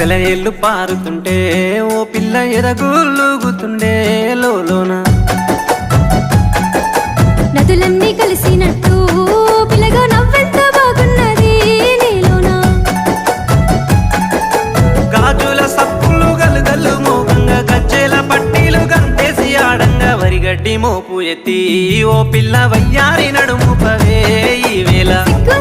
సెలయేళ్ళు పారుతుంటే ఓ పిల్ల ఎదగులుగుతుండే లోన నదులన్నీ కలిసినట్టు పిల్లగా నవ్వెంత బాగున్నది నీలోనా గాజుల సప్పులు గలుగల్లు మోగంగా గజ్జెల పట్టీలు గంతేసి ఆడంగా వరిగడ్డి మోపు ఎత్తి ఓ పిల్ల వయ్యారి నడుము పవే ఈ వేళ సిగ్గు